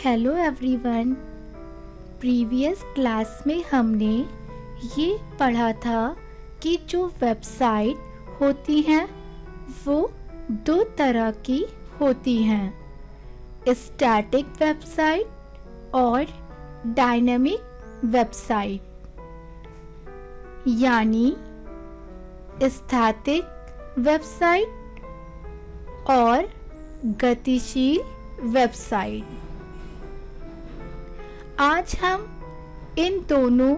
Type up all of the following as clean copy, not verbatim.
Hello everyone. Previous class में हमने ये पढ़ा था कि जो वेबसाइट होती हैं वो दो तरह की होती हैं, स्टैटिक वेबसाइट और डायनेमिक वेबसाइट। यानी स्थैतिक वेबसाइट और गतिशील वेबसाइट। आज हम इन दोनों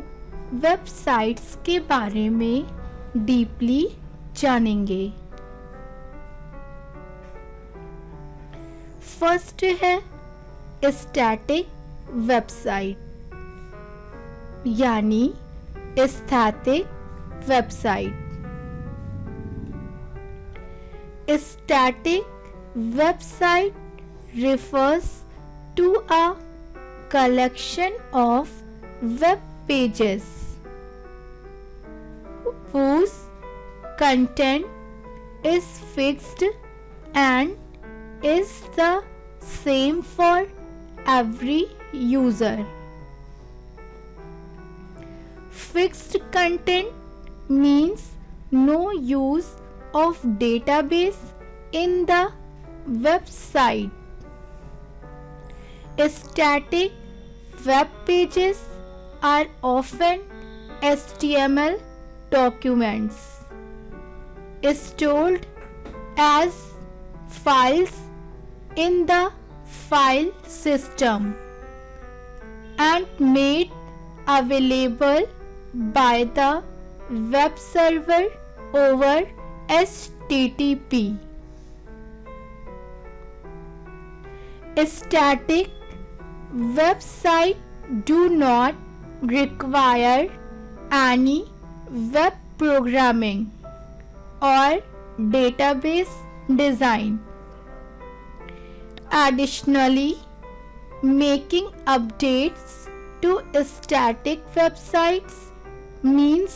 वेबसाइट्स के बारे में डीपली जानेंगे। फर्स्ट है स्टैटिक वेबसाइट यानी स्थैतिक website. Static website refers to a collection of web pages whose content is fixed and is the same for every user. Fixed content means no use of database in the website. Static web pages are often HTML documents stored as files in the file system and made available by the web server over HTTP. Static websites do not require any web programming or database design. Additionally, making updates to static websites means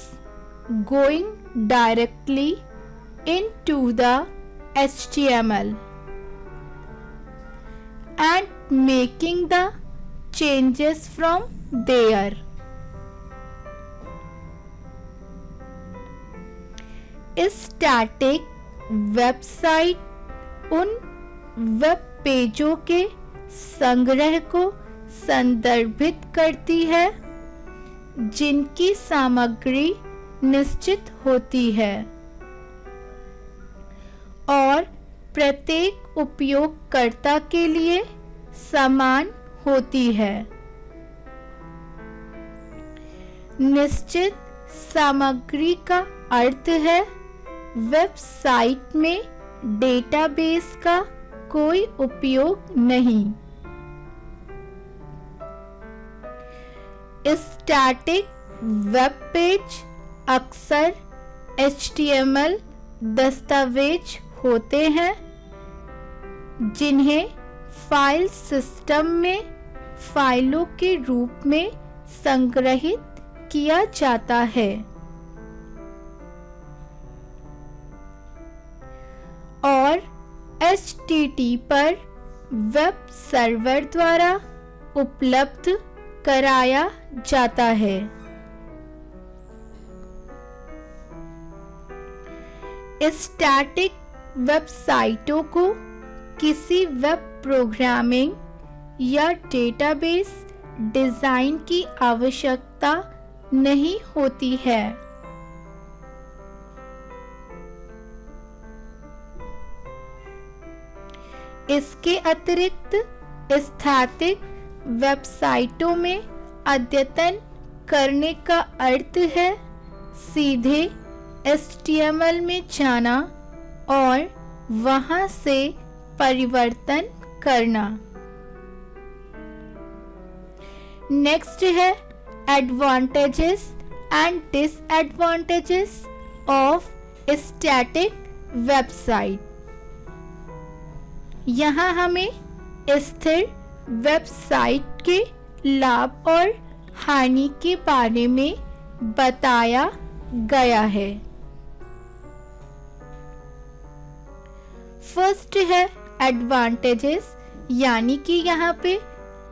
going directly into the HTML and making the changes from there. Static website उन web पेजों के संग्रह को संदर्भित करती है जिनकी सामग्री निश्चित होती है और प्रत्येक उपयोगकर्ता के लिए समान होती है। निश्चित सामग्री का अर्थ है वेबसाइट में डेटाबेस का कोई उपयोग नहीं। स्टैटिक वेब पेज अक्सर HTML दस्तावेज होते हैं जिन्हें फाइल सिस्टम में फाइलों के रूप में संग्रहित किया जाता है और HTTP पर वेब सर्वर द्वारा उपलब्ध कराया जाता है। स्टैटिक वेबसाइटों को किसी वेब प्रोग्रामिंग या डेटाबेस डिजाइन की आवश्यकता नहीं होती है। इसके अतिरिक्त स्थैतिक वेबसाइटों में अद्यतन करने का अर्थ है सीधे HTML में जाना और वहां से परिवर्तन करना। नेक्स्ट है advantages and disadvantages of static website. यहाँ हमें स्थिर वेबसाइट के लाभ और हानि के बारे में बताया गया है। फर्स्ट है एडवांटेजेस, यानी कि यहाँ पे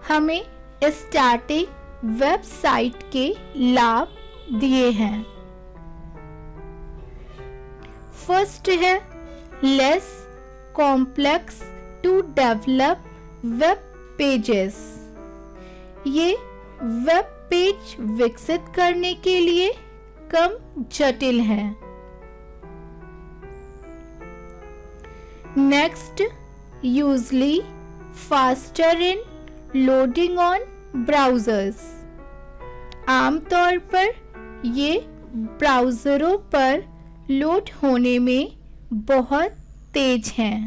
हमें स्टैटिक वेबसाइट के लाभ दिए हैं। फर्स्ट है less complex to develop web pages. ये वेब पेज विकसित करने के लिए कम जटिल है। Next, usually faster in loading on browsers. आमतौर पर ये ब्राउज़रों पर लोड होने में बहुत तेज हैं।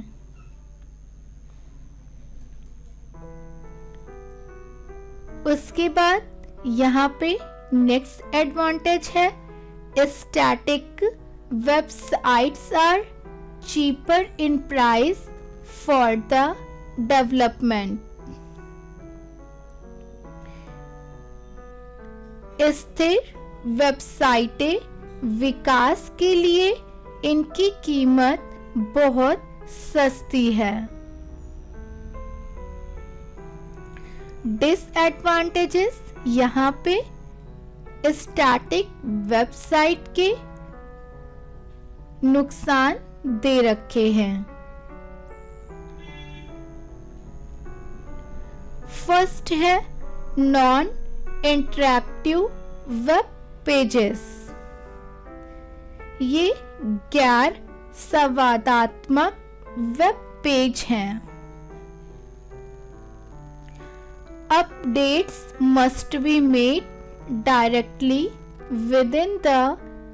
उसके बाद यहाँ पे नेक्स्ट एडवांटेज है static websites are cheaper in price for the development. स्थिर वेबसाइटें विकास के लिए इनकी कीमत बहुत सस्ती है। डिसएडवांटेजेस यहाँ पे स्टैटिक वेबसाइट के नुकसान दे रखे हैं। फर्स्ट है नॉन इंटरैक्टिव वेब पेजेस। ये गैर संवादात्मक वेब पेज हैं। Updates must be made directly within the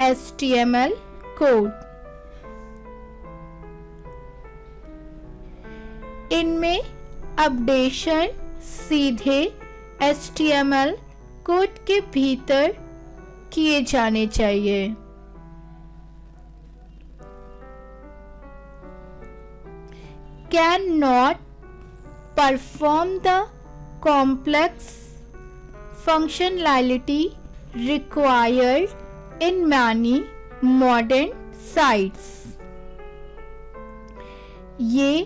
HTML code. इनमें अपडेशन सीधे HTML कोड के भीतर किए जाने चाहिए। Cannot perform the complex functionality required in many modern sites. ये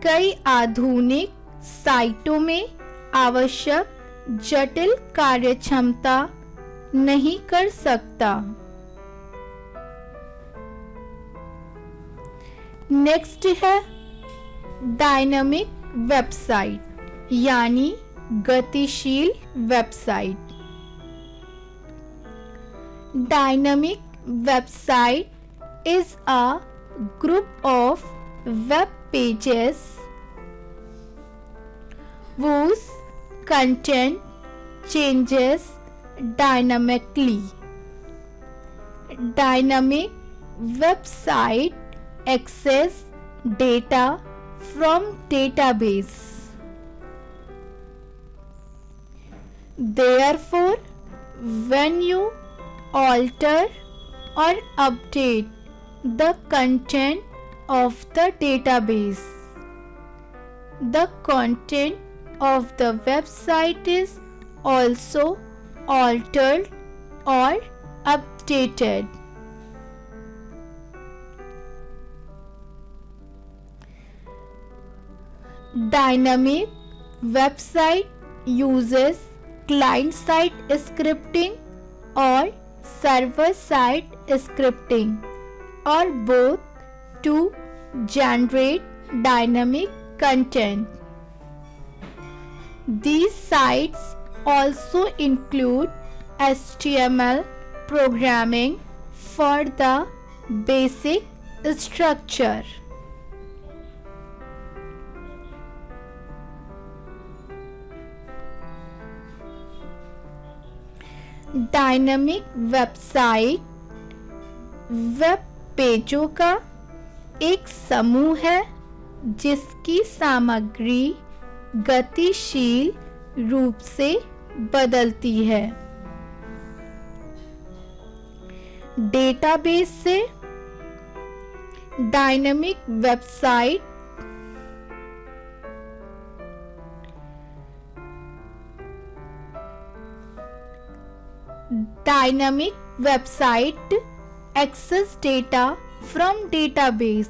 कई आधुनिक साइटों में आवश्यक जटिल कार्यक्षमता नहीं कर सकता। नेक्स्ट है डायनामिक वेबसाइट यानी गतिशील website. Dynamic website is a group of web pages whose content changes dynamically. Dynamic website access data from database. Therefore, when you alter or update the content of the database, the content of the website is also altered or updated. Dynamic website uses client-side scripting or server-side scripting or both to generate dynamic content. These sites also include HTML programming for the basic structure. Dynamic website web पेजों का एक समूह है जिसकी सामग्री गतिशील रूप से बदलती है। डेटाबेस से dynamic website access data from database.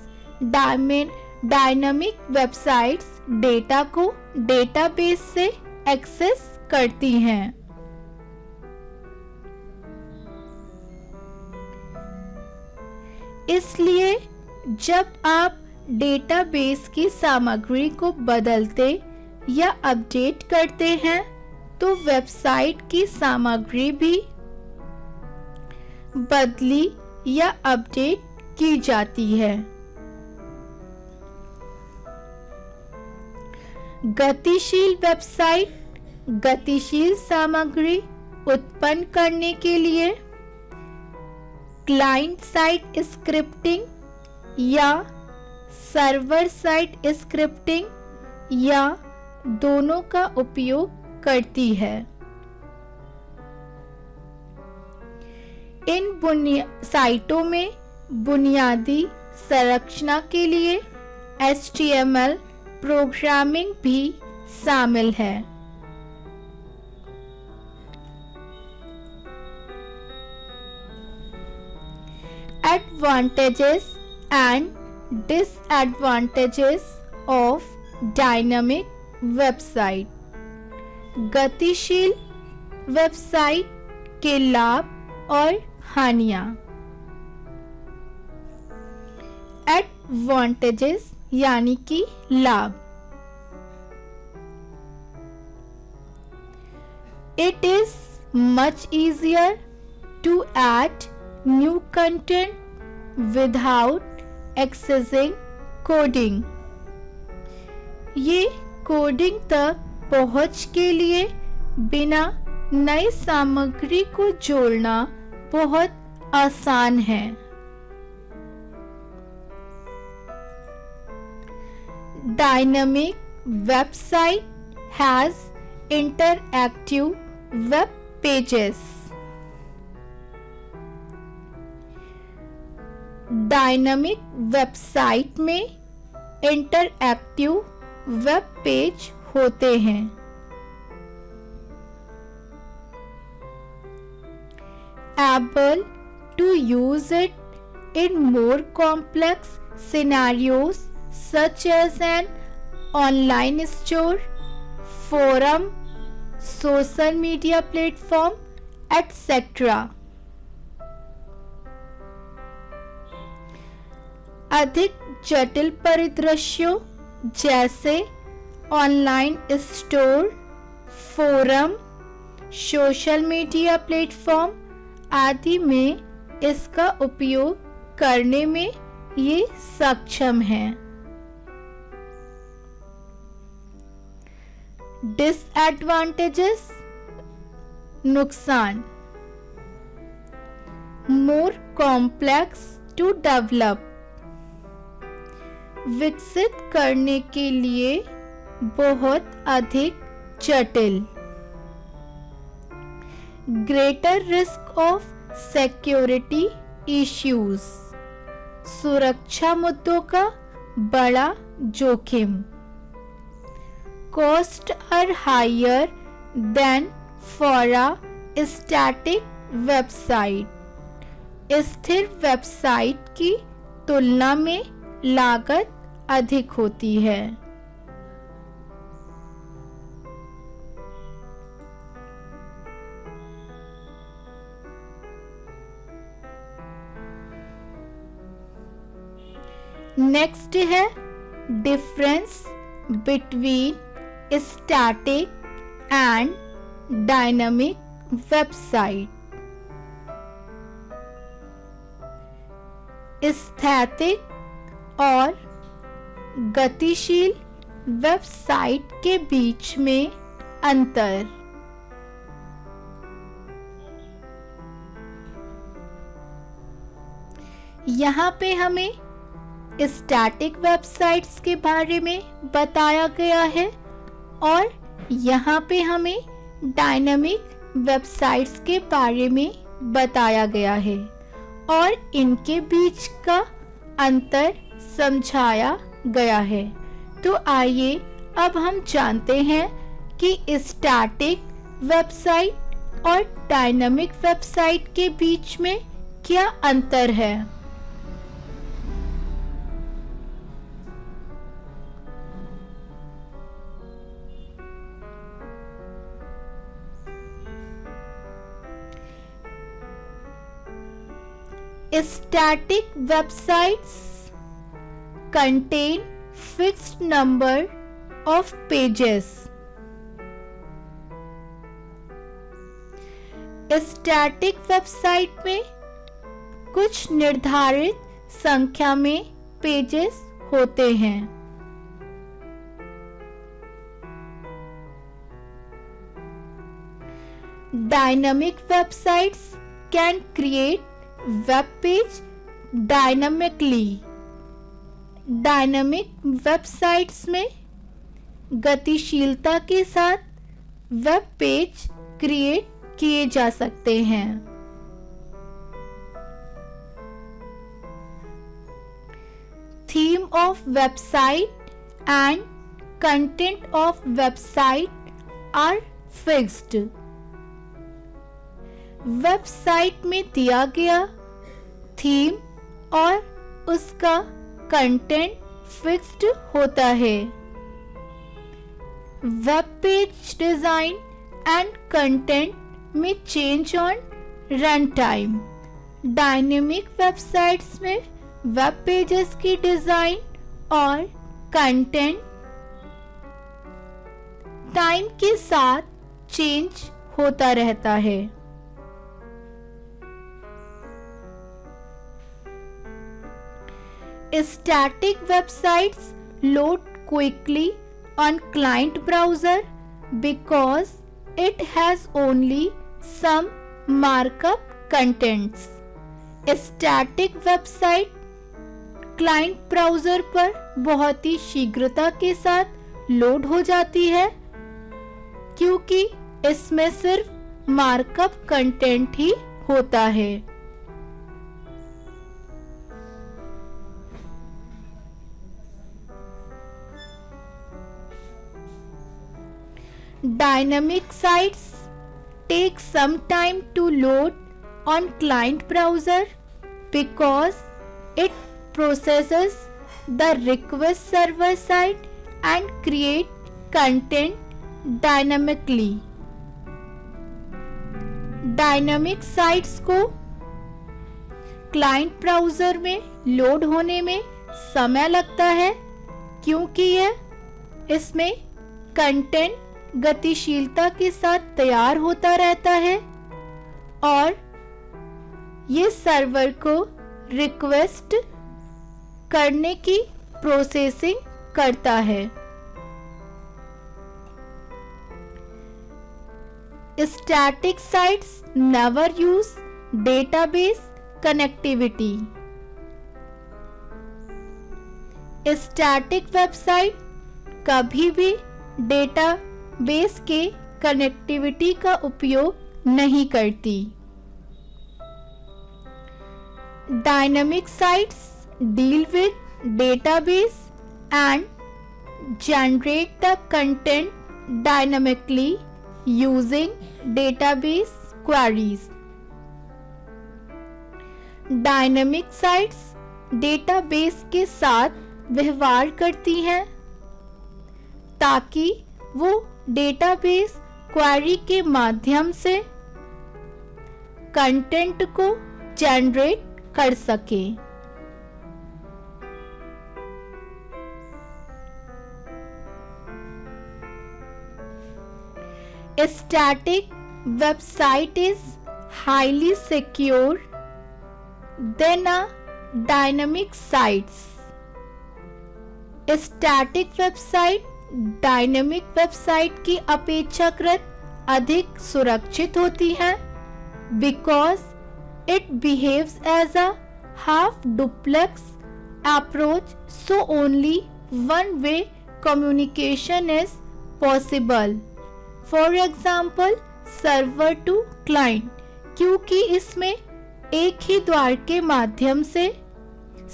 Dynamic websites data को डेटाबेस से एक्सेस करती हैं। इसलिए जब आप डेटाबेस की सामग्री को बदलते या अपडेट करते हैं तो वेबसाइट की सामग्री भी बदली या अपडेट की जाती है। गतिशील वेबसाइट गतिशील सामग्री उत्पन्न करने के लिए क्लाइंट साइड स्क्रिप्टिंग या सर्वर साइड स्क्रिप्टिंग या दोनों का उपयोग करती है। इन साइटों में बुनियादी संरचना के लिए HTML प्रोग्रामिंग भी शामिल है। Advantages and disadvantages of dynamic website। गतिशील वेबसाइट के लाभ और हानियां। Advantages यानी कि लाभ। It is much easier to add new content without accessing coding। ये कोडिंग तक पहुंच के लिए बिना नई सामग्री को जोड़ना बहुत आसान है। Dynamic website has interactive web pages। Dynamic website में इंटरएक्टिव वेब पेज होते हैं। Able to use it in more complex scenarios such as an online store, forum, social media platform, etc। अधिक जटिल परिदृश्यों जैसे online store, forum, social media platform आदि में इसका उपयोग करने में ये सक्षम है। डिसएडवांटेजेस नुकसान। मोर कॉम्प्लेक्स टू डेवलप विकसित करने के लिए बहुत अधिक जटिल। Greater risk of security issues सुरक्षा मुद्दों का बड़ा जोखिम। Cost are higher than for a static website स्थिर वेबसाइट की तुलना में लागत अधिक होती है। नेक्स्ट है difference between static and dynamic website. स्थैतिक और गतिशील वेबसाइट के बीच में अंतर। यहाँ पे हमें स्टैटिक वेबसाइट्स के बारे में बताया गया है और यहाँ पे हमें डायनामिक वेबसाइट्स के बारे में बताया गया है और इनके बीच का अंतर समझाया गया है। तो आइए अब हम जानते हैं कि स्टैटिक वेबसाइट और डायनामिक वेबसाइट के बीच में क्या अंतर है। Static websites contain fixed number of pages. Static website में कुछ निर्धारित संख्या में पेजेस होते हैं. Dynamic websites can create web page dynamically. Dynamic websites में गतिशीलता के साथ वेब पेज क्रिएट किए जा सकते हैं. Theme of website and content of website R fixed. Website में दिया गया थीम और उसका कंटेंट फिक्स्ड होता है. Web page design and content में change on run time. Dynamic websites में वेब पेजेस की डिजाइन और कंटेंट टाइम के साथ चेंज होता रहता है. Static websites load quickly on client browser because it has only some markup contents. Static website client browser पर बहुत ही शीघ्रता के साथ लोड हो जाती है क्योंकि इसमें सिर्फ मार्कअप कंटेंट ही होता है. Dynamic sites take some time to load on client browser because it processes the request server side and create content dynamically. Dynamic sites को client browser में लोड होने में समय लगता है क्योंकि यह इसमें कंटेंट गतिशीलता के साथ तैयार होता रहता है और ये सर्वर को रिक्वेस्ट करने की प्रोसेसिंग करता है. Static sites never use database connectivity. Static website कभी भी डेटाबेस के कनेक्टिविटी का उपयोग नहीं करती. Dynamic sites deal with database and generate the content dynamically using database queries. Dynamic sites database के साथ व्यवहार करती हैं ताकि वो डेटाबेस क्वेरी के माध्यम से कंटेंट को जनरेट कर सके. A static website is highly secure than a dynamic sites. A static website dynamic website की अपेक्षाकृत अधिक सुरक्षित होती है because it behaves as a half duplex approach, so only one way communication is possible. For example, server to client, क्योंकि इसमें एक ही द्वार के माध्यम से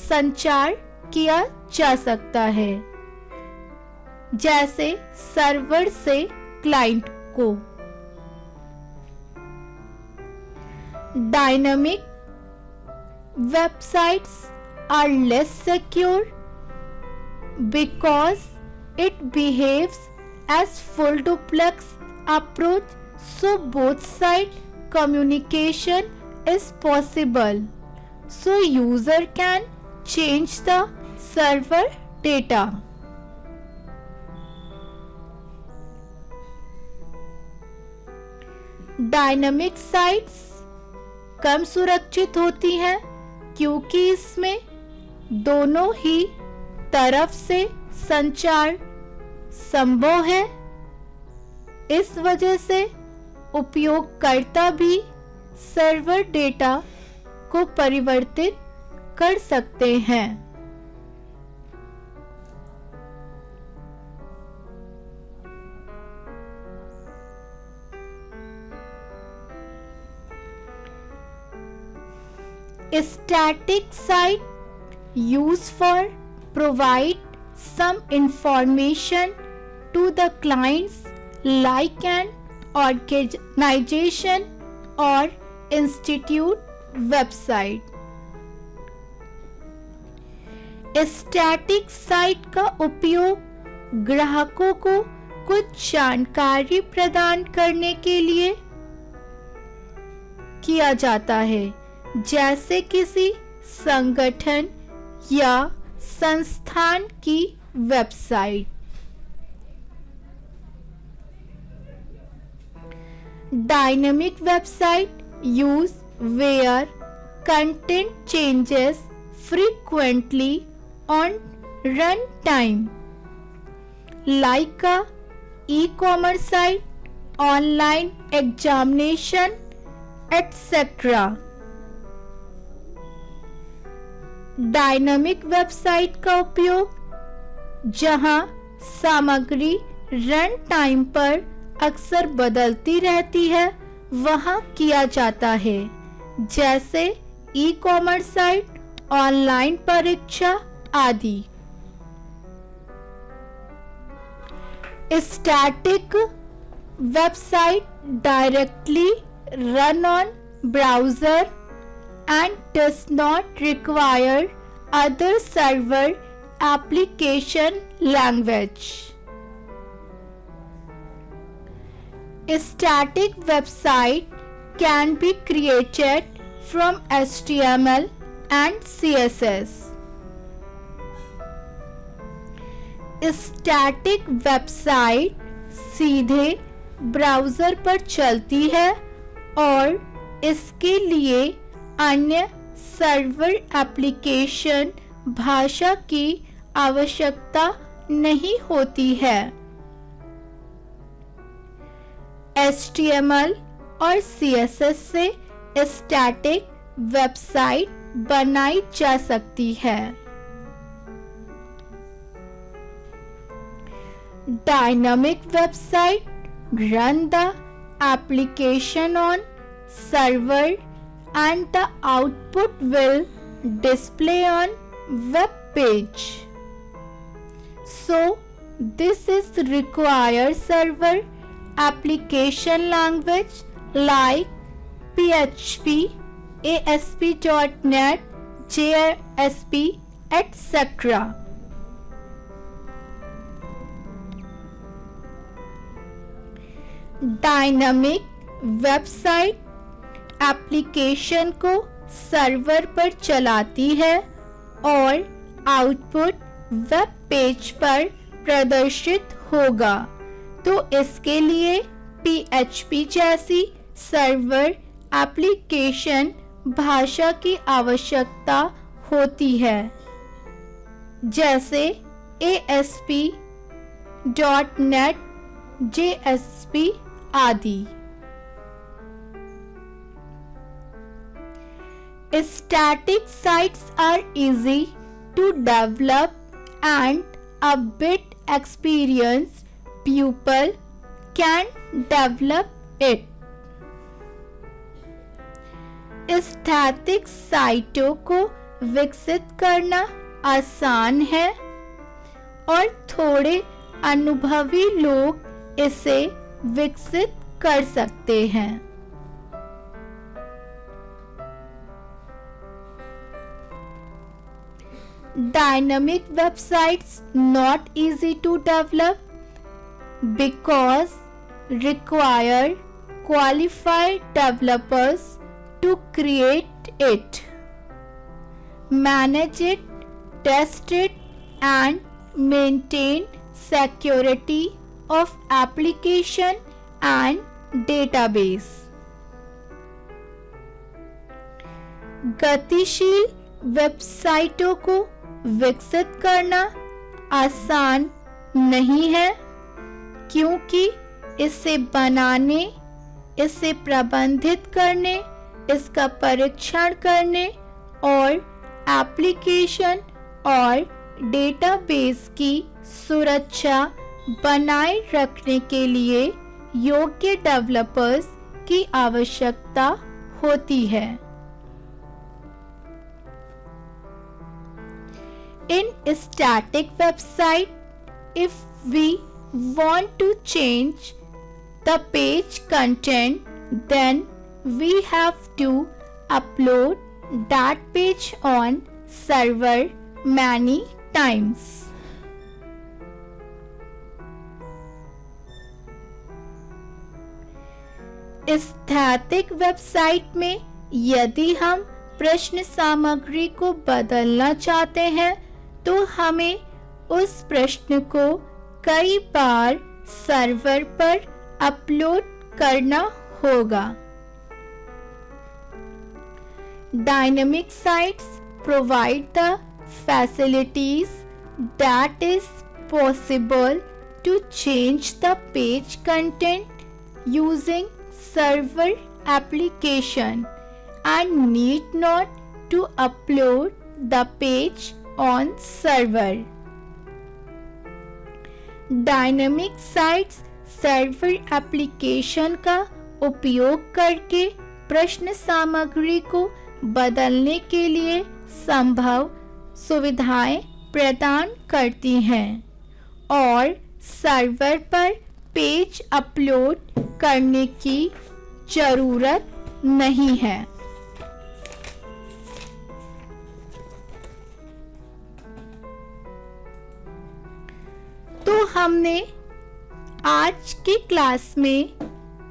संचार किया जा सकता है जैसे सर्वर से क्लाइंट को. Dynamic websites are less secure because it behaves as full duplex approach, so both side communication is possible so user can change the server data. Dynamic sites कम सुरक्षित होती हैं क्योंकि इसमें दोनों ही तरफ से संचार संभव है। इस वजह से उपयोगकर्ता भी सर्वर डेटा को परिवर्तित कर सकते हैं। Static site used for provide some information to the clients like an organization or institute website. Static site का उपयोग ग्राहकों को कुछ जानकारी प्रदान करने के लिए किया जाता है, जैसे किसी संगठन या संस्थान की website. Dynamic website use where content changes frequently on run time, like a e-commerce site, online examination, etc. Dynamic website का उपयोग जहां सामग्री रन टाइम पर अक्सर बदलती रहती है वहां किया जाता है, जैसे ई कॉमर्स साइट, ऑनलाइन परीक्षा आदि। Static website directly run on browser and does not require other server application language. A static website can be created from HTML and CSS. Static website सीधे ब्राउज़र पर चलती है और इसके लिए अन्य सर्वर एप्लीकेशन भाषा की आवश्यकता नहीं होती है। HTML और CSS से स्टैटिक वेबसाइट बनाई जा सकती है। Dynamic website run the application on server and the output will display on web page. So this is require server application language like PHP, ASP.NET, JSP, etc. Dynamic website application को server पर चलाती है और output web page पर प्रदर्शित होगा, तो इसके लिए PHP जैसी सर्वर एप्लीकेशन भाषा की आवश्यकता होती है, जैसे ASP.NET, JSP आदि। Static sites are easy to develop and a bit experienced pupil can develop it. Static साइटों को विकसित करना आसान है और थोड़े अनुभवी लोग इसे विकसित कर सकते हैं। Dynamic websites not easy to develop because require qualified developers to create it. manage it, test it, and maintain security of application and database. गतिशील वेबसाइटों को विकसित करना आसान नहीं है, क्योंकि इसे बनाने, इसे प्रबंधित करने, इसका परीक्षण करने और एप्लीकेशन और डेटाबेस की सुरक्षा बनाए रखने के लिए योग्य डेवलपर्स की आवश्यकता होती है। In static website, if we want to change the page content, then we have to upload that page on server many times. Static website में यदि हम प्रश्न सामग्री को बदलना चाहते हैं तो हमें उस प्रश्न को कई बार सर्वर पर अपलोड करना होगा। Dynamic sites provide the facilities that is possible to change the page content using server application and need not to upload the page on server. Dynamic sites server application का उपयोग करके प्रश्न सामग्री को बदलने के लिए संभव सुविधाएं प्रदान करती हैं और सर्वर पर पेज अपलोड करने की जरूरत नहीं है। तो हमने आज की क्लास में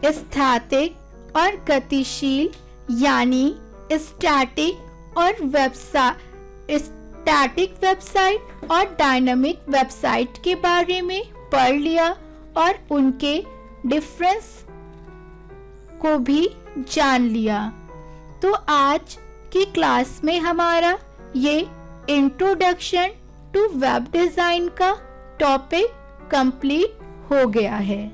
स्टैटिक और गतिशील यानी स्टैटिक वेबसाइट और डायनामिक वेबसाइट के बारे में पढ़ लिया और उनके डिफरेंस को भी जान लिया। तो आज की क्लास में हमारा ये इंट्रोडक्शन टू वेब डिज़ाइन का टॉपिक कंप्लीट हो गया है।